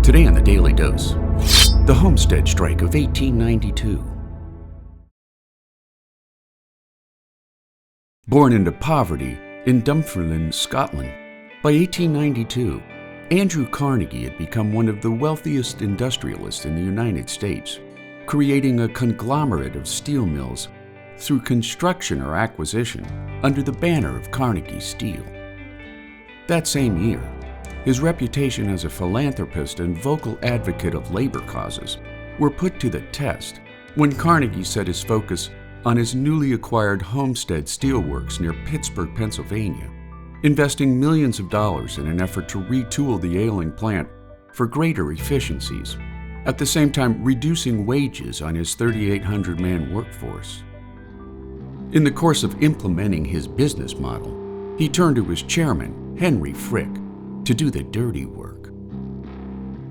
Today on the Daily Dose, the Homestead Strike of 1892. Born into poverty in Dunfermline, Scotland, by 1892, Andrew Carnegie had become one of the wealthiest industrialists in the United States, creating a conglomerate of steel mills through construction or acquisition under the banner of Carnegie Steel. That same year, his reputation as a philanthropist and vocal advocate of labor causes were put to the test when Carnegie set his focus on his newly acquired Homestead Steelworks near Pittsburgh, Pennsylvania, investing millions of dollars in an effort to retool the ailing plant for greater efficiencies, at the same time reducing wages on his 3,800-man workforce. In the course of implementing his business model, he turned to his chairman, Henry Frick, to do the dirty work.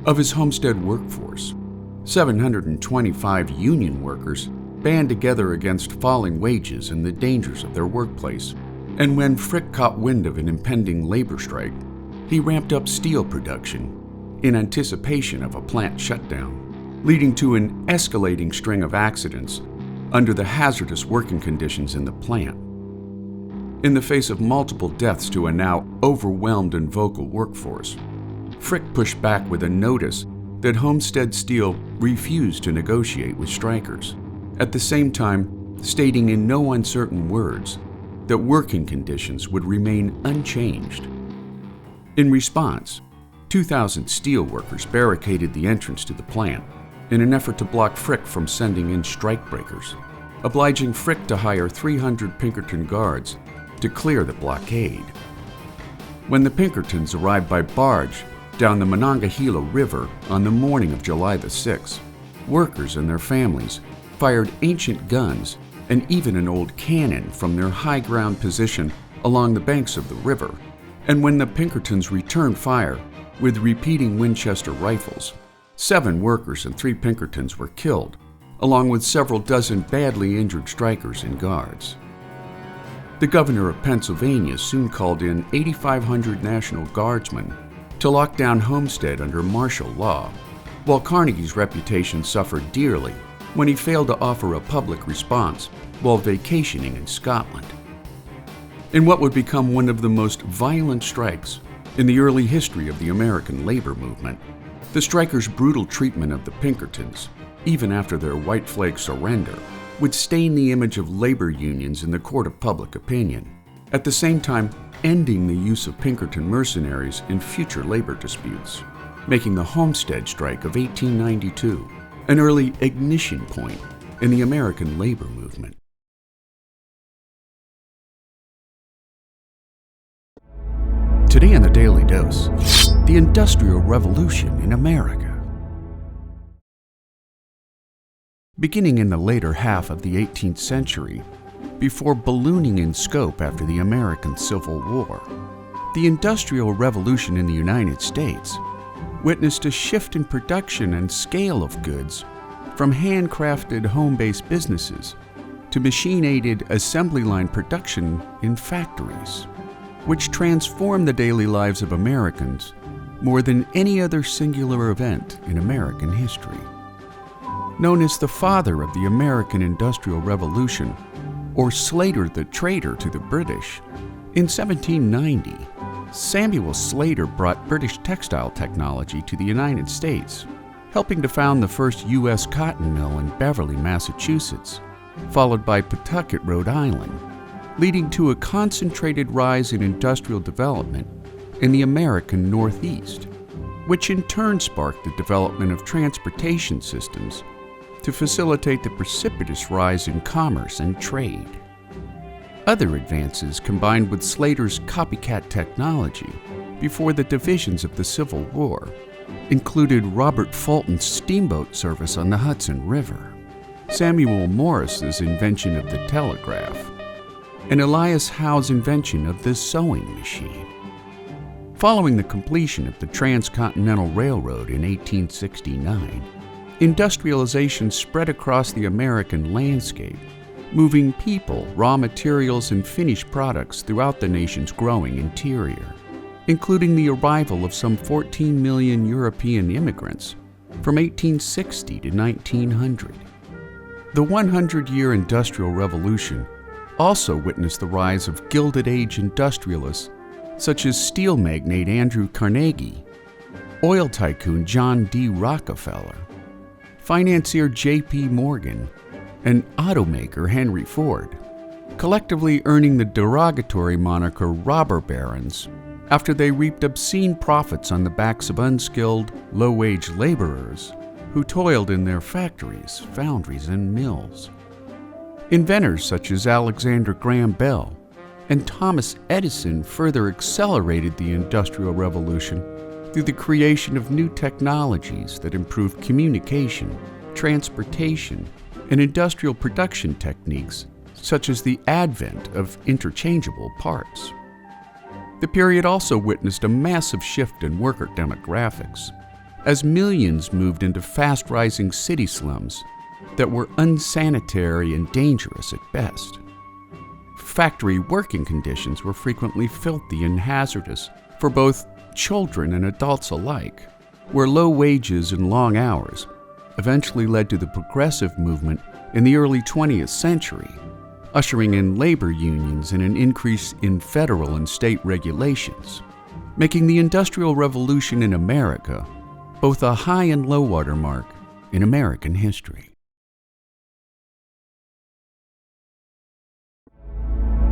Of his Homestead workforce, 725 union workers band together against falling wages and the dangers of their workplace, and when Frick caught wind of an impending labor strike, he ramped up steel production in anticipation of a plant shutdown, leading to an escalating string of accidents under the hazardous working conditions in the plant. In the face of multiple deaths to a now overwhelmed and vocal workforce, Frick pushed back with a notice that Homestead Steel refused to negotiate with strikers, at the same time stating in no uncertain words that working conditions would remain unchanged. In response, 2,000 steel workers barricaded the entrance to the plant in an effort to block Frick from sending in strikebreakers, obliging Frick to hire 300 Pinkerton guards to clear the blockade. When the Pinkertons arrived by barge down the Monongahela River on the morning of July the 6th, workers and their families fired ancient guns and even an old cannon from their high ground position along the banks of the river. And when the Pinkertons returned fire with repeating Winchester rifles, 7 workers and 3 Pinkertons were killed, along with several dozen badly injured strikers and guards. The governor of Pennsylvania soon called in 8,500 National Guardsmen to lock down Homestead under martial law, while Carnegie's reputation suffered dearly when he failed to offer a public response while vacationing in Scotland. In what would become one of the most violent strikes in the early history of the American labor movement, the strikers' brutal treatment of the Pinkertons, even after their white flag surrender, would stain the image of labor unions in the court of public opinion, at the same time ending the use of Pinkerton mercenaries in future labor disputes, making the Homestead Strike of 1892 an early ignition point in the American labor movement. Today on the Daily Dose, the Industrial Revolution in America. Beginning in the later half of the 18th century, before ballooning in scope after the American Civil War, the Industrial Revolution in the United States witnessed a shift in production and scale of goods from handcrafted home-based businesses to machine-aided assembly line production in factories, which transformed the daily lives of Americans more than any other singular event in American history. Known as the father of the American Industrial Revolution, or Slater the traitor to the British, in 1790, Samuel Slater brought British textile technology to the United States, helping to found the first U.S. cotton mill in Beverly, Massachusetts, followed by Pawtucket, Rhode Island, leading to a concentrated rise in industrial development in the American Northeast, which in turn sparked the development of transportation systems to facilitate the precipitous rise in commerce and trade. Other advances combined with Slater's copycat technology before the divisions of the Civil War included Robert Fulton's steamboat service on the Hudson River, Samuel Morse's invention of the telegraph, and Elias Howe's invention of the sewing machine. Following the completion of the Transcontinental Railroad in 1869, industrialization spread across the American landscape, moving people, raw materials, and finished products throughout the nation's growing interior. including the arrival of some 14 million European immigrants from 1860 to 1900. The 100-year Industrial Revolution also witnessed the rise of Gilded Age industrialists such as steel magnate Andrew Carnegie, oil tycoon John D. Rockefeller, financier J.P. Morgan, and automaker Henry Ford, collectively earning the derogatory moniker robber barons after they reaped obscene profits on the backs of unskilled, low-wage laborers who toiled in their factories, foundries, and mills. Inventors such as Alexander Graham Bell and Thomas Edison further accelerated the Industrial Revolution through the creation of new technologies that improved communication, transportation, and industrial production techniques, such as the advent of interchangeable parts. The period also witnessed a massive shift in worker demographics, as millions moved into fast-rising city slums that were unsanitary and dangerous at best. Factory working conditions were frequently filthy and hazardous for both children and adults alike, where low wages and long hours eventually led to the progressive movement in the early 20th century, ushering in labor unions and an increase in federal and state regulations, making the Industrial Revolution in America both a high and low water mark in American history.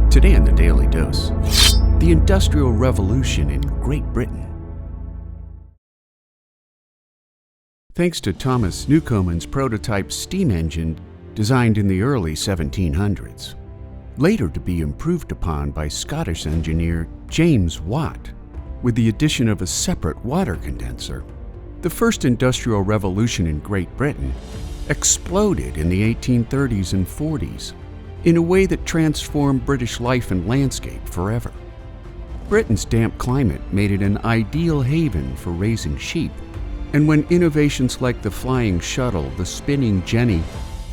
Today on the Daily Dose, the Industrial Revolution in Great Britain. Thanks to Thomas Newcomen's prototype steam engine designed in the early 1700s, later to be improved upon by Scottish engineer James Watt with the addition of a separate water condenser, the first Industrial Revolution in Great Britain exploded in the 1830s and 40s in a way that transformed British life and landscape forever. Britain's damp climate made it an ideal haven for raising sheep, and when innovations like the flying shuttle, the spinning jenny,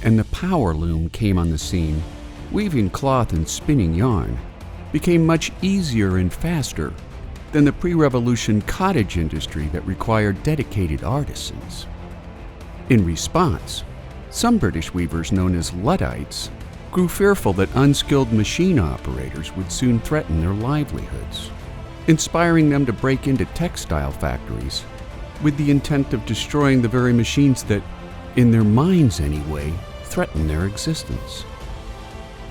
and the power loom came on the scene, weaving cloth and spinning yarn became much easier and faster than the pre-revolution cottage industry that required dedicated artisans. In response, some British weavers known as Luddites grew fearful that unskilled machine operators would soon threaten their livelihoods, inspiring them to break into textile factories with the intent of destroying the very machines that, in their minds anyway, threatened their existence.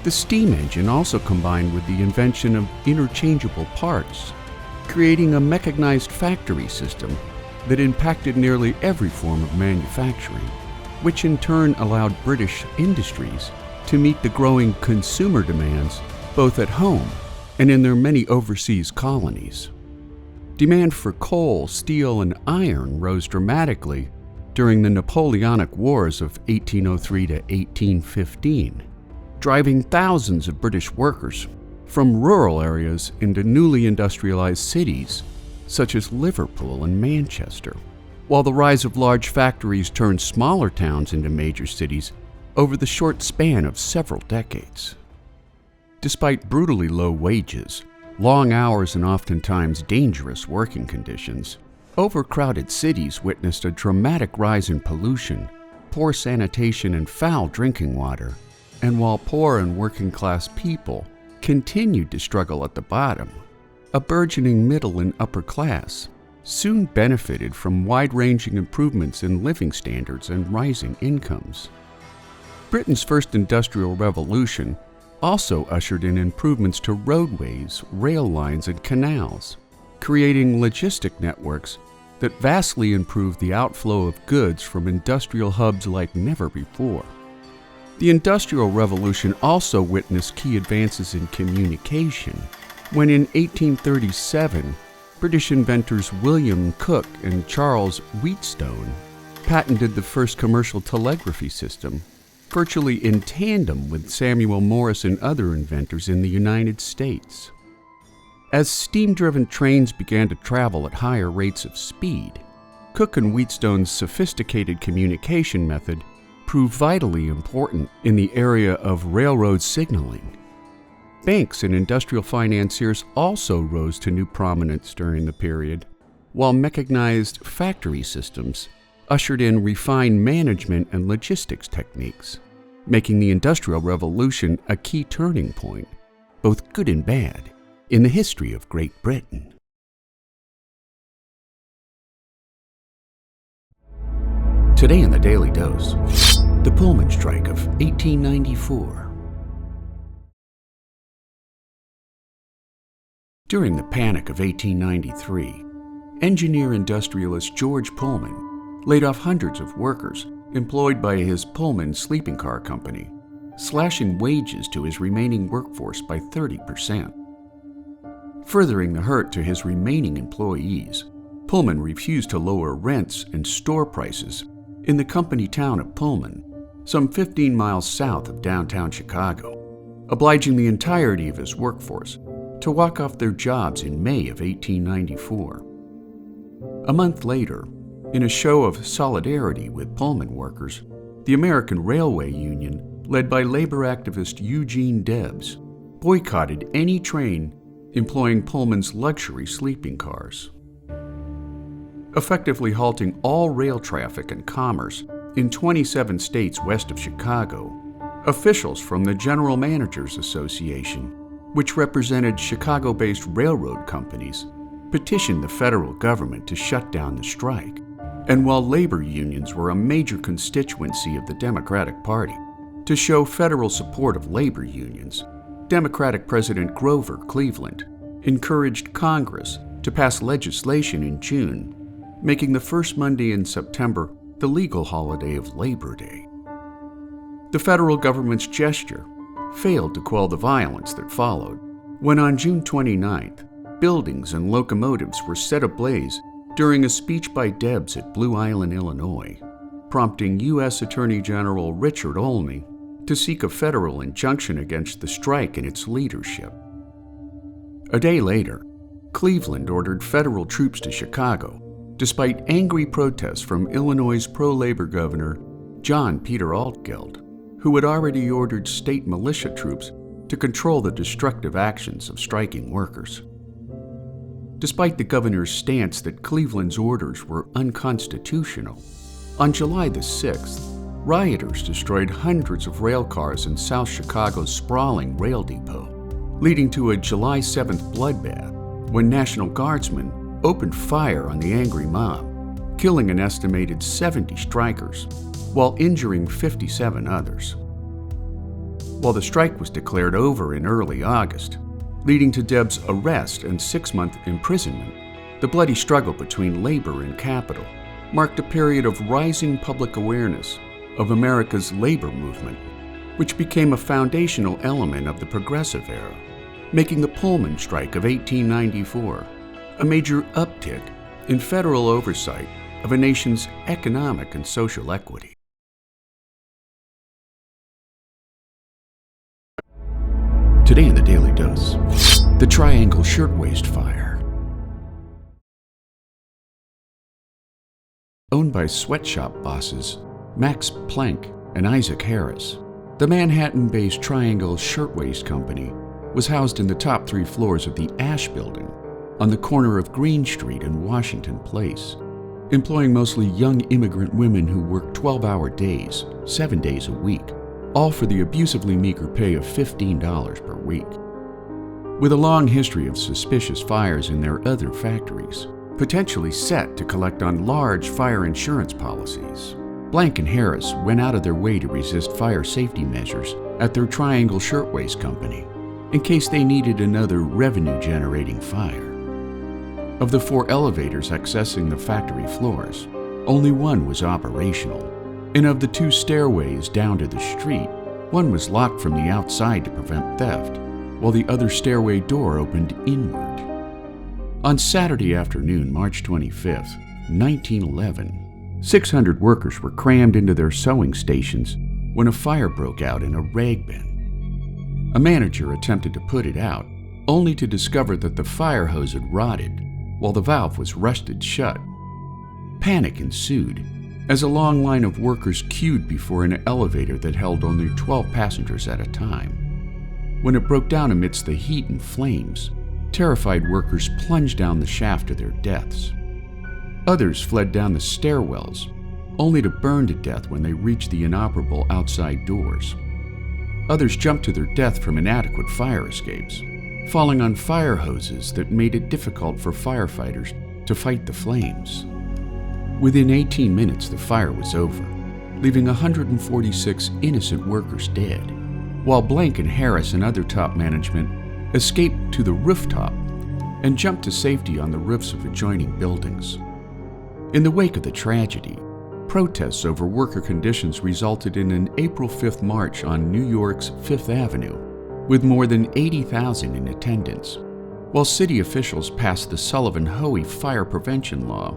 The steam engine also combined with the invention of interchangeable parts, creating a mechanized factory system that impacted nearly every form of manufacturing, which in turn allowed British industries to meet the growing consumer demands both at home and in their many overseas colonies. Demand for coal, steel, and iron rose dramatically during the Napoleonic Wars of 1803 to 1815, driving thousands of British workers from rural areas into newly industrialized cities such as Liverpool and Manchester, while the rise of large factories turned smaller towns into major cities over the short span of several decades. Despite brutally low wages, long hours, and oftentimes dangerous working conditions, overcrowded cities witnessed a dramatic rise in pollution, poor sanitation, and foul drinking water. And while poor and working-class people continued to struggle at the bottom, a burgeoning middle and upper class soon benefited from wide-ranging improvements in living standards and rising incomes. Britain's first industrial revolution also ushered in improvements to roadways, rail lines, and canals, creating logistic networks that vastly improved the outflow of goods from industrial hubs like never before. The Industrial Revolution also witnessed key advances in communication when in 1837, British inventors William Cooke and Charles Wheatstone patented the first commercial telegraphy system, virtually in tandem with Samuel Morse and other inventors in the United States. As steam-driven trains began to travel at higher rates of speed, Cooke and Wheatstone's sophisticated communication method proved vitally important in the area of railroad signaling. Banks and industrial financiers also rose to new prominence during the period, while mechanized factory systems ushered in refined management and logistics techniques, making the Industrial Revolution a key turning point, both good and bad, in the history of Great Britain. Today in the Daily Dose, the Pullman Strike of 1894. During the Panic of 1893, engineer-industrialist George Pullman laid off hundreds of workers employed by his Pullman sleeping car company, slashing wages to his remaining workforce by 30%. Furthering the hurt to his remaining employees, Pullman refused to lower rents and store prices in the company town of Pullman, some 15 miles south of downtown Chicago, obliging the entirety of his workforce to walk off their jobs in May of 1894. A month later, in a show of solidarity with Pullman workers, the American Railway Union, led by labor activist Eugene Debs, boycotted any train employing Pullman's luxury sleeping cars, effectively halting all rail traffic and commerce in 27 states west of Chicago. Officials from the General Managers Association, which represented Chicago-based railroad companies, petitioned the federal government to shut down the strike. And while labor unions were a major constituency of the Democratic Party, to show federal support of labor unions, Democratic President Grover Cleveland encouraged Congress to pass legislation in June, making the first Monday in September the legal holiday of Labor Day. The federal government's gesture failed to quell the violence that followed, when on June 29th, buildings and locomotives were set ablaze during a speech by Debs at Blue Island, Illinois, prompting U.S. Attorney General Richard Olney to seek a federal injunction against the strike and its leadership. A day later, Cleveland ordered federal troops to Chicago, despite angry protests from Illinois' pro-labor governor John Peter Altgeld, who had already ordered state militia troops to control the destructive actions of striking workers. Despite the governor's stance that Cleveland's orders were unconstitutional, on July the 6th, rioters destroyed hundreds of rail cars in South Chicago's sprawling rail depot, leading to a July 7th bloodbath when National Guardsmen opened fire on the angry mob, killing an estimated 70 strikers, while injuring 57 others. While the strike was declared over in early August, leading to Debs' arrest and 6-month imprisonment, the bloody struggle between labor and capital marked a period of rising public awareness of America's labor movement, which became a foundational element of the Progressive Era, making the Pullman Strike of 1894 a major uptick in federal oversight of a nation's economic and social equity. Today in the Daily Dose, the Triangle Shirtwaist Fire. Owned by sweatshop bosses Max Planck and Isaac Harris, the Manhattan-based Triangle Shirtwaist Company was housed in the top 3 floors of the Ash Building on the corner of Green Street and Washington Place, employing mostly young immigrant women who worked 12-hour days, 7 days a week, all for the abusively meager pay of $15 per week. With a long history of suspicious fires in their other factories, potentially set to collect on large fire insurance policies, Blank and Harris went out of their way to resist fire safety measures at their Triangle Shirtwaist Company in case they needed another revenue-generating fire. Of the 4 elevators accessing the factory floors, only one was operational, and of the 2 stairways down to the street, one was locked from the outside to prevent theft, while the other stairway door opened inward. On Saturday afternoon, March 25th, 1911, 600 workers were crammed into their sewing stations when a fire broke out in a rag bin. A manager attempted to put it out, only to discover that the fire hose had rotted, while the valve was rusted shut. Panic ensued, as a long line of workers queued before an elevator that held only 12 passengers at a time. When it broke down amidst the heat and flames, terrified workers plunged down the shaft to their deaths. Others fled down the stairwells, only to burn to death when they reached the inoperable outside doors. Others jumped to their death from inadequate fire escapes, falling on fire hoses that made it difficult for firefighters to fight the flames. Within 18 minutes, the fire was over, leaving 146 innocent workers dead, while Blank and Harris and other top management escaped to the rooftop and jumped to safety on the roofs of adjoining buildings. In the wake of the tragedy, protests over worker conditions resulted in an April 5th march on New York's Fifth Avenue, with more than 80,000 in attendance, while city officials passed the Sullivan-Hoey fire prevention law,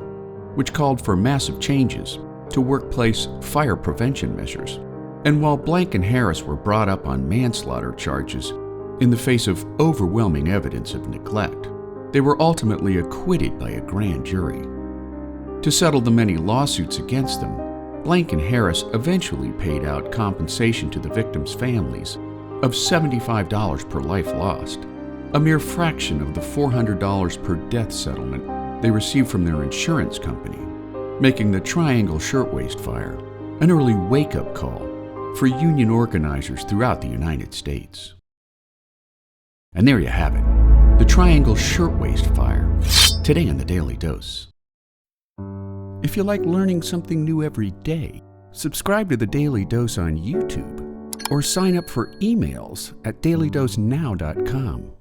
which called for massive changes to workplace fire prevention measures. And while Blank and Harris were brought up on manslaughter charges in the face of overwhelming evidence of neglect, they were ultimately acquitted by a grand jury. To settle the many lawsuits against them, Blank and Harris eventually paid out compensation to the victims' families of $75 per life lost, a mere fraction of the $400 per death settlement they received from their insurance company, making the Triangle Shirtwaist fire an early wake-up call for union organizers throughout the United States. And there you have it, the Triangle Shirtwaist fire, today in the Daily Dose. If you like learning something new every day, subscribe to the Daily Dose on YouTube or sign up for emails at dailydosenow.com.